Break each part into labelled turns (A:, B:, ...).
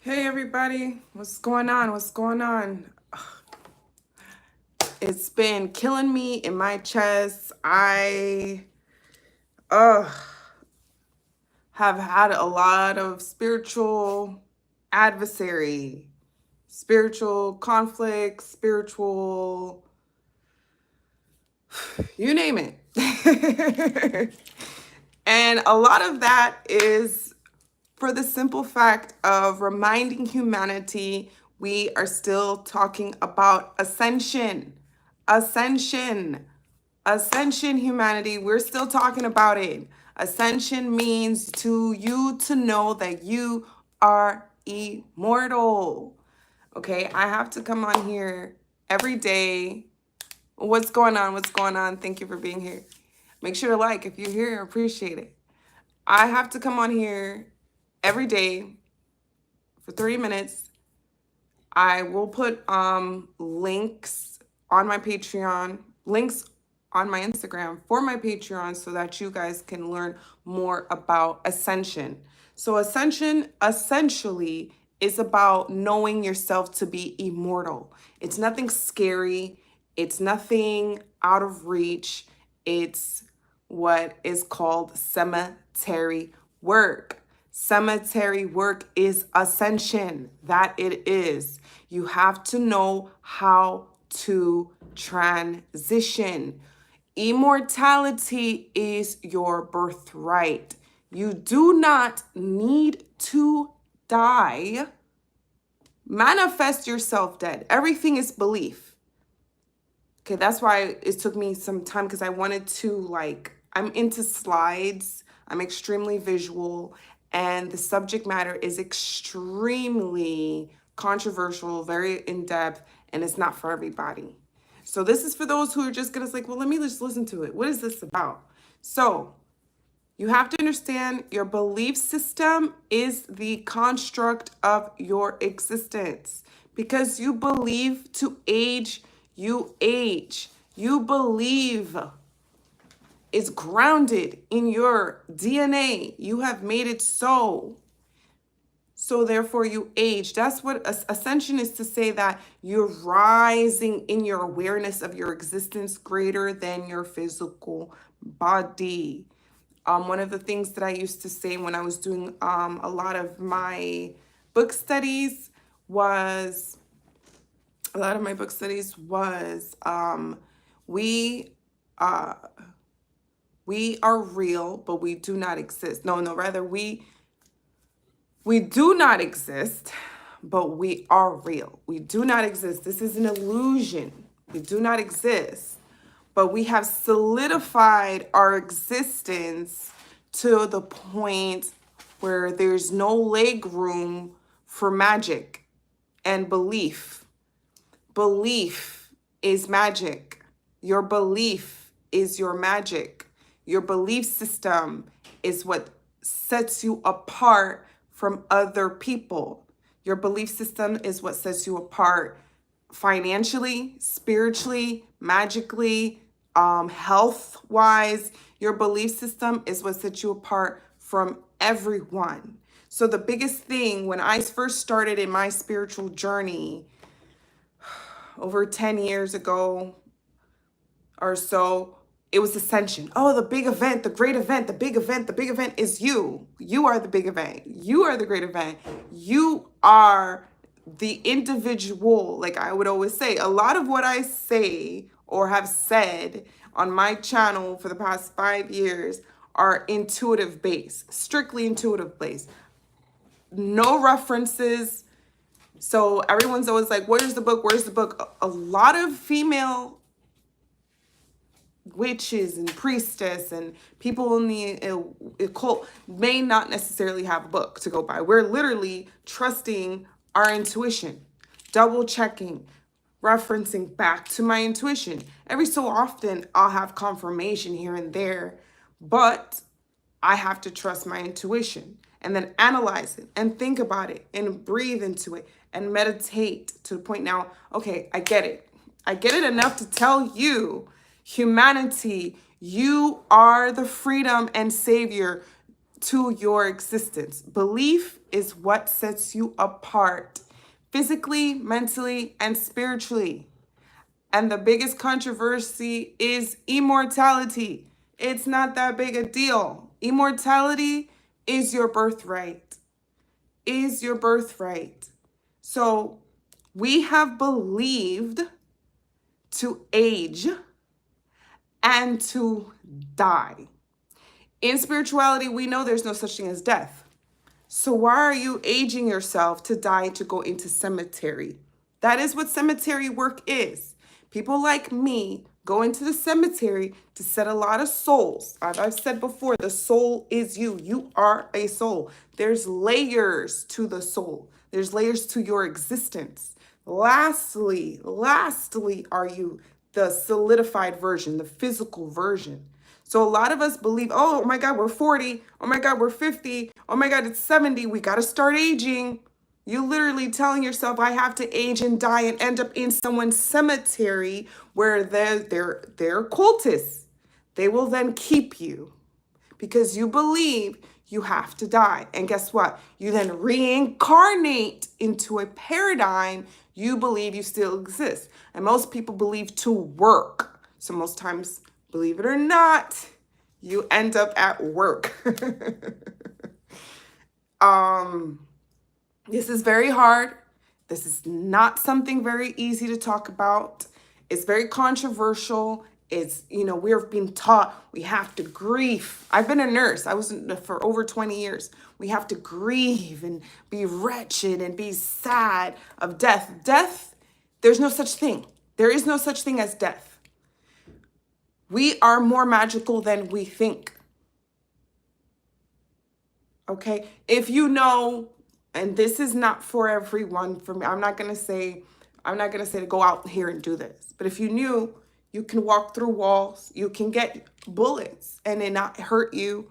A: Hey everybody, what's going on? What's going on? It's been killing me in my chest. I have had a lot of spiritual adversary, spiritual conflict, spiritual, you name it. And a lot of that is for the simple fact of reminding humanity we are still talking about ascension. Ascension. Ascension, humanity. We're still talking about it. Ascension means to you to know that you are immortal. Okay, I have to come on here every day. What's going on? What's going on? Thank you for being here. Make sure to like if you're here. Appreciate it. I have to come on here every day for 30 minutes. I will put links on my Patreon, links on my Instagram for my Patreon so that you guys can learn more about ascension. So ascension essentially is about knowing yourself to be immortal. It's nothing scary. It's nothing out of reach. It's what is called cemetery work. Cemetery work is ascension. That it is. You have to know how to transition. Immortality is your birthright. You do not need to die. Manifest yourself dead. Everything is belief. Okay, that's why it took me some time because I wanted to I'm into slides. I'm extremely visual and the subject matter is extremely controversial, very in-depth, and it's not for everybody. So this is for those who are just gonna well, let me just listen to it. What is this about? So you have to understand your belief system is the construct of your existence. Because you believe to age, you age. You believe is grounded in your DNA. You have made it so. So therefore you age. That's what ascension is, to say that you're rising in your awareness of your existence greater than your physical body. One of the things that I used to say when I was doing a lot of my book studies was, we are real, but we do not exist. Rather, we do not exist, but we are real. We do not exist. This is an illusion. We do not exist, but we have solidified our existence to the point where there's no leg room for magic and belief. Belief is magic. Your belief is your magic. Your belief system is what sets you apart from other people. Your belief system is what sets you apart financially, spiritually, magically, health-wise. Your belief system is what sets you apart from everyone. So the biggest thing when I first started in my spiritual journey over 10 years ago or so, it was ascension. Oh, the big event, the great event, the big event is you. You are the big event. You are the great event. You are the individual. Like I would always say, a lot of what I say or have said on my channel for the past 5 years are intuitive based, strictly intuitive based. No references. So everyone's always like, where's the book? Where's the book? A lot of female witches and priestess and people in the occult may not necessarily have a book to go by. We're literally trusting our intuition, double checking, referencing back to my intuition. Every so often I'll have confirmation here and there, but I have to trust my intuition and then analyze it and think about it and breathe into it and meditate to the point now, okay, I get it. I get it enough to tell you, humanity, you are the freedom and savior to your existence. Belief is what sets you apart physically, mentally, and spiritually. And the biggest controversy is immortality. It's not that big a deal. Immortality is your birthright. Is your birthright. So we have believed to age and to die. In spirituality, we know there's no such thing as death. So why are you aging yourself to die to go into cemetery? That is what cemetery work is. People like me go into the cemetery to set a lot of souls. As I've said before, the soul is you. You are a soul. There's layers to the soul. There's layers to your existence. Lastly, are you the solidified version, the physical version. So a lot of us believe, oh my God, we're 40. Oh my God, we're 50. Oh my God, it's 70. We got to start aging. You're literally telling yourself, I have to age and die and end up in someone's cemetery where they're cultists. They will then keep you because you believe you have to die. And guess what? You then reincarnate into a paradigm you believe you still exist. And most people believe to work. So most times, believe it or not, you end up at work. This is very hard. This is not something very easy to talk about. It's very controversial. It's, we're being taught we have to grieve. I've been a nurse. I was for over 20 years. We have to grieve and be wretched and be sad of death. Death, there's no such thing. There is no such thing as death. We are more magical than we think. Okay? If you know, and this is not for everyone, for me, I'm not gonna say to go out here and do this. But if you knew you can walk through walls, you can get bullets and it not hurt you.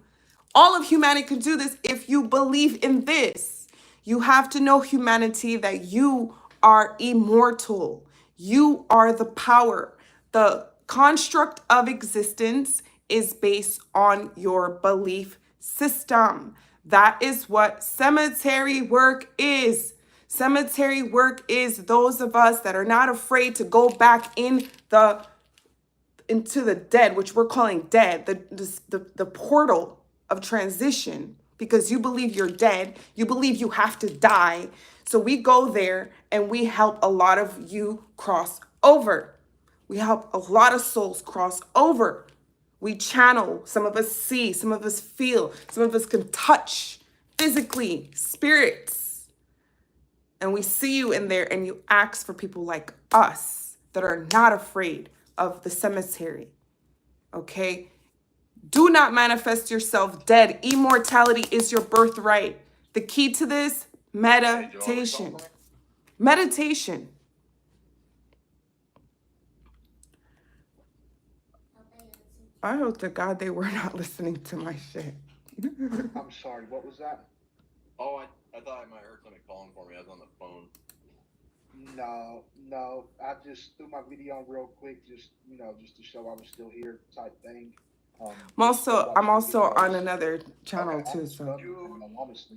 A: All of humanity can do this if you believe in this. You have to know, humanity, that you are immortal. You are the power. The construct of existence is based on your belief system. That is what cemetery work is. Cemetery work is those of us that are not afraid to go back into the dead, which we're calling dead, the portal of transition, because you believe you're dead. You believe you have to die. So we go there and we help a lot of you cross over. We help a lot of souls cross over. We channel. Some of us see, some of us feel, some of us can touch physically, spirits. And we see you in there and you ask for people like us that are not afraid of the cemetery. Okay? Do not manifest yourself dead. Immortality is your birthright. The key to this, meditation. Meditation. I hope to God they were not listening to my shit.
B: I'm sorry, what was that?
C: Oh, I thought I might have heard somebody calling for me. I was on the phone.
B: No. I just threw my video on real quick, just to show I was still here type thing.
A: I'm also on another channel too, so.
B: Honestly.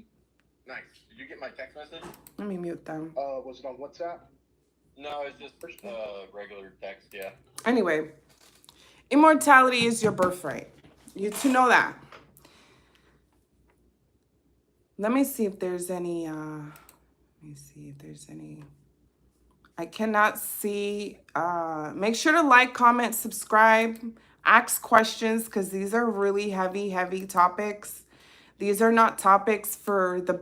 C: Nice. Did you get my text message?
A: Let me mute them.
B: Was it on WhatsApp?
C: No, it's just regular text, yeah.
A: Anyway, immortality is your birthright. You to know that. Let me see if there's any, I cannot see. Make sure to like, comment, subscribe, ask questions, because these are really heavy topics. These are not topics for the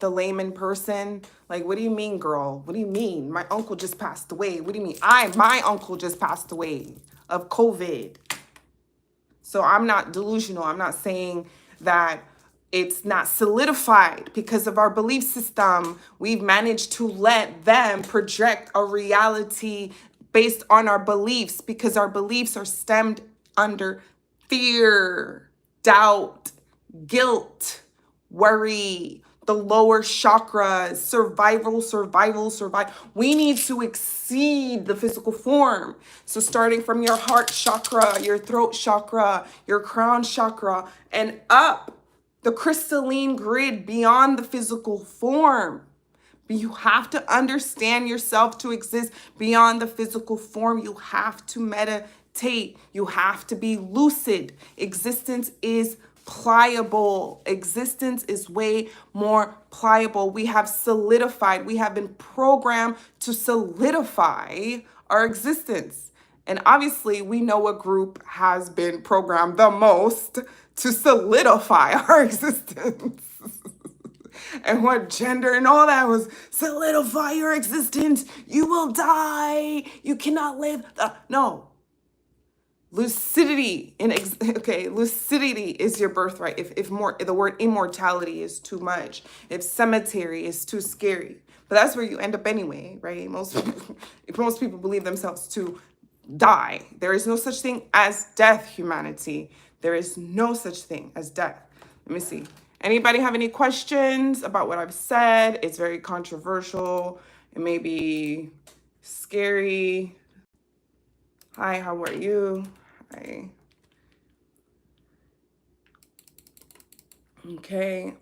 A: layman person. Like, what do you mean, girl? What do you mean? My uncle just passed away. What do you mean? My uncle just passed away of COVID. So I'm not delusional. I'm not saying that it's not solidified because of our belief system. We've managed to let them project a reality based on our beliefs because our beliefs are stemmed under fear, doubt, guilt, worry, the lower chakras, survival. We need to exceed the physical form. So starting from your heart chakra, your throat chakra, your crown chakra, and up the crystalline grid beyond the physical form. But you have to understand yourself to exist beyond the physical form. You have to meditate. You have to be lucid. Existence is pliable. Existence is way more pliable. We have solidified. We have been programmed to solidify our existence. And obviously, we know a group has been programmed the most to solidify our existence. And what gender and all that was solidify your existence. You will die. You cannot live. No. Lucidity lucidity is your birthright. If more the word immortality is too much, if cemetery is too scary, but that's where you end up anyway, right? Most people believe themselves to die. There is no such thing as death, humanity. There is no such thing as death. Let me see. Anybody have any questions about what I've said? It's very controversial. It may be scary. Hi, how are you? Hi. Okay.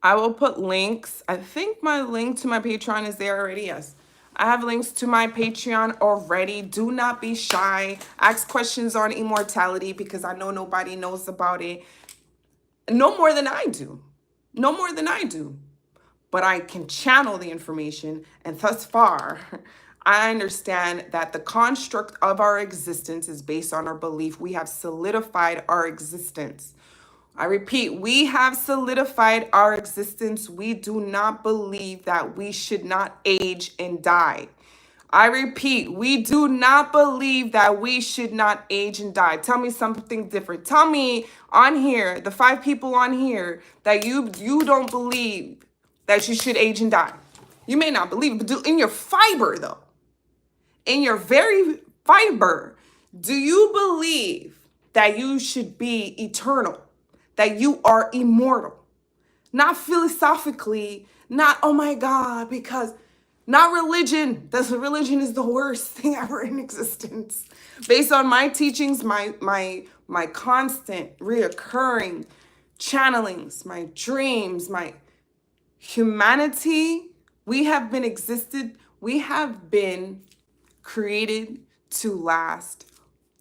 A: I will put links. I think my link to my Patreon is there already. Yes. I have links to my Patreon already. Do not be shy. Ask questions on immortality because I know nobody knows about it. No more than I do. No more than I do. But I can channel the information. And thus far, I understand that the construct of our existence is based on our belief. We have solidified our existence. I repeat, we have solidified our existence. We do not believe that we should not age and die. I repeat, we do not believe that we should not age and die. Tell me something different. Tell me on here, the 5 people on here, that you don't believe that you should age and die. You may not believe, but in your fiber, though, in your very fiber, do you believe that you should be eternal, that you are immortal? Not philosophically, not, oh my God, because not religion. Religion is the worst thing ever in existence. Based on my teachings, my constant reoccurring channelings, my dreams, my humanity, we have been created to last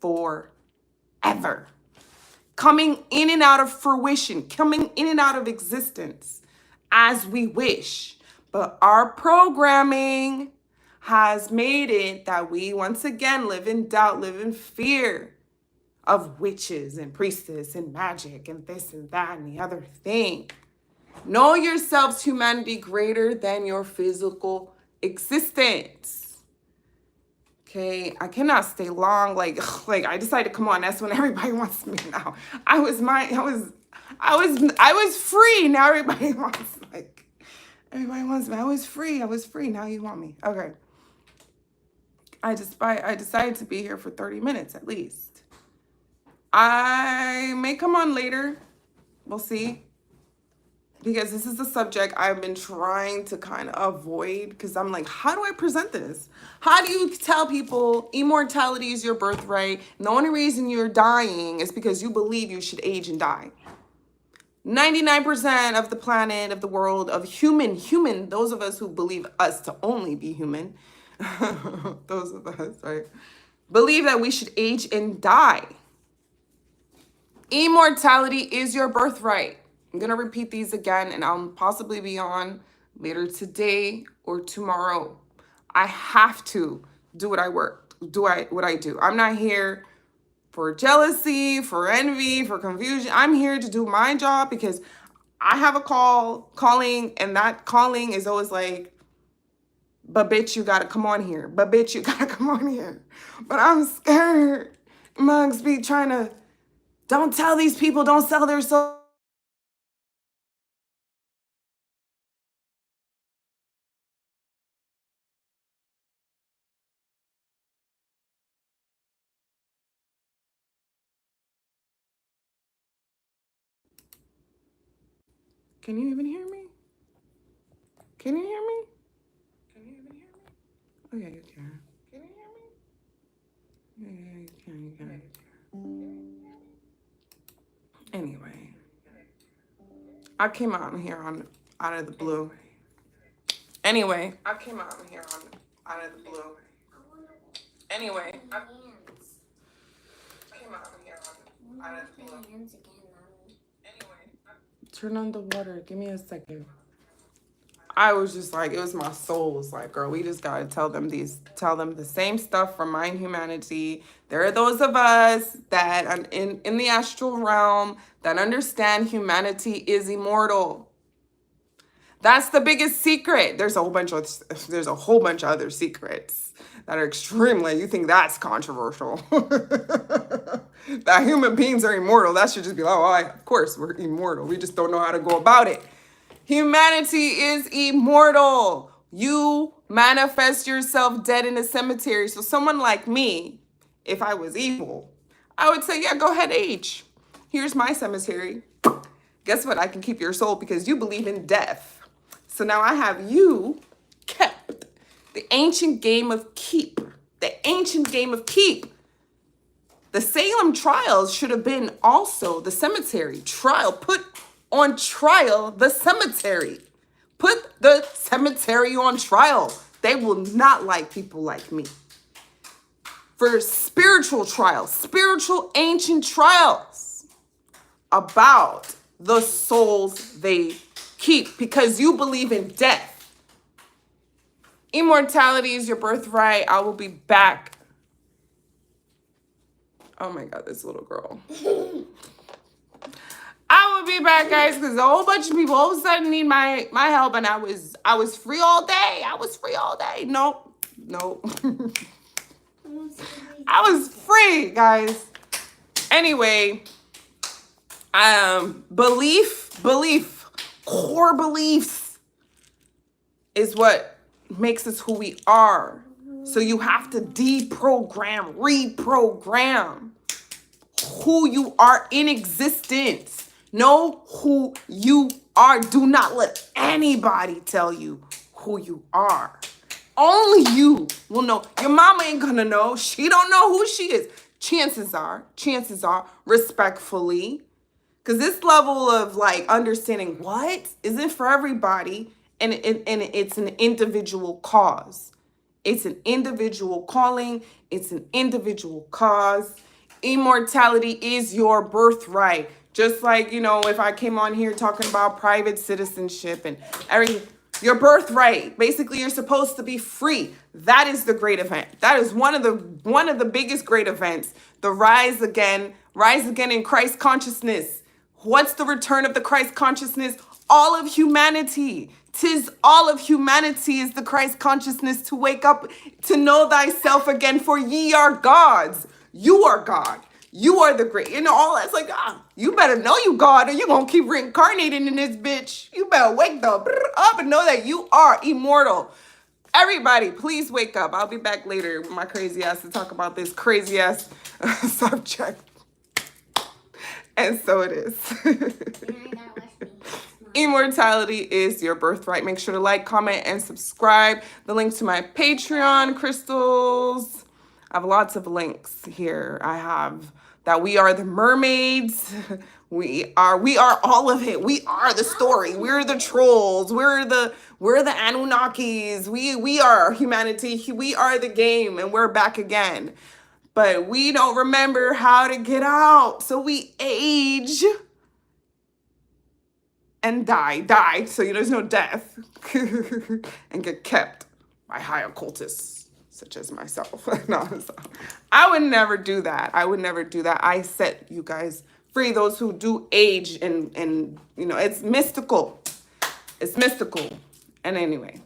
A: forever. Coming in and out of fruition, coming in and out of existence as we wish. But our programming has made it that we once again live in doubt, live in fear of witches and priestess and magic and this and that and the other thing. Know yourselves, humanity, greater than your physical existence. Okay, I cannot stay long. Like I decided to come on. That's when everybody wants me now. I was free. Now everybody wants me. I was free. Now you want me. Okay. I decided to be here for 30 minutes at least. I may come on later. We'll see. Because this is the subject I've been trying to kind of avoid, because I'm like, how do I present this? How do you tell people immortality is your birthright, and the only reason you're dying is because you believe you should age and die? 99% of the planet, of the world, of human, those of us who believe us to only be human, those of us, right, believe that we should age and die. Immortality is your birthright. I'm going to repeat these again, and I'll possibly be on later today or tomorrow. I have to do what I do. I'm not here for jealousy, for envy, for confusion. I'm here to do my job because I have a calling, and that calling is always like, but bitch, you got to come on here. But bitch, you got to come on here. But I'm scared. Mugs be trying to, don't tell these people, don't sell their soul. Can you even hear me? Can you hear me? Can you even hear me? Oh, yeah, you can. Can you hear me? Yeah, you can. Anyway. I came out here out of the blue. Anyway, I came out here out of the blue. Anyway, I came out here out of the blue. Anyway, turn on the water. Give me a second. I was just like, it was my soul was like, girl, we just gotta tell them the same stuff, remind humanity. There are those of us that are in the astral realm that understand humanity is immortal. That's the biggest secret. There's a whole bunch of other secrets that are extremely, you think that's controversial. That human beings are immortal. That should just be like, oh, of course we're immortal. We just don't know how to go about it. Humanity is immortal. You manifest yourself dead in a cemetery. So someone like me, if I was evil, I would say, yeah, go ahead, age. Here's my cemetery. Guess what? I can keep your soul because you believe in death. So now I have you kept. The ancient game of keep. The ancient game of keep. The Salem trials should have been also the cemetery trial. Put on trial the cemetery. Put the cemetery on trial. They will not like people like me. For spiritual trials, spiritual ancient trials about the souls they keep because you believe in death. Immortality is your birthright. I will be back. Oh my God, this little girl. I will be back, guys, because a whole bunch of people all of a sudden need my help, and I was free all day. I was free all day. Nope. I was free, guys. Anyway, belief, core beliefs is what makes us who we are. So you have to deprogram, reprogram who you are in existence. Know who you are. Do not let anybody tell you who you are. Only you will know. Your mama ain't gonna know. She don't know who she is. Chances are, respectfully, because this level of like understanding what isn't for everybody, and it's an individual cause. It's an individual calling. It's an individual cause. Immortality is your birthright. Just like, you know, if I came on here talking about private citizenship and everything, your birthright. Basically, you're supposed to be free. That is the great event. That is one of the biggest great events. The rise again in Christ consciousness. What's the return of the Christ consciousness? All of humanity. 'Tis all of humanity is the Christ consciousness to wake up, to know thyself again, for ye are gods. You are God. You are the great. You know, all that's like, you better know you God or you're going to keep reincarnating in this bitch. You better wake up and know that you are immortal. Everybody, please wake up. I'll be back later with my crazy ass to talk about this crazy ass subject. And so it is. Immortality is your birthright. Make sure to like, comment, and subscribe. The link to my Patreon, crystals. I have lots of links here. I have that we are the mermaids. We are all of it. We are the story. We're the trolls. We're the Anunnakis. We are humanity. We are the game, and we're back again. But we don't remember how to get out. So we age and die. So there's no death. And get kept by high occultists such as myself. No, so I would never do that. I set you guys free, those who do age, and you know, it's mystical. And anyway,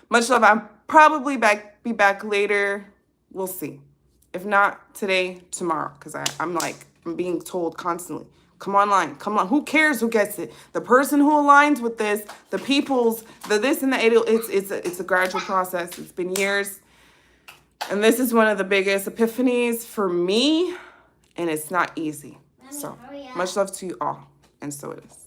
A: much love. I'll probably be back later. We'll see. If not today, tomorrow, because I'm being told constantly, come online. Who cares who gets it? The person who aligns with this, the people's, the this and the it's a gradual process. It's been years. And this is one of the biggest epiphanies for me, and it's not easy. So much love to you all. And so it is.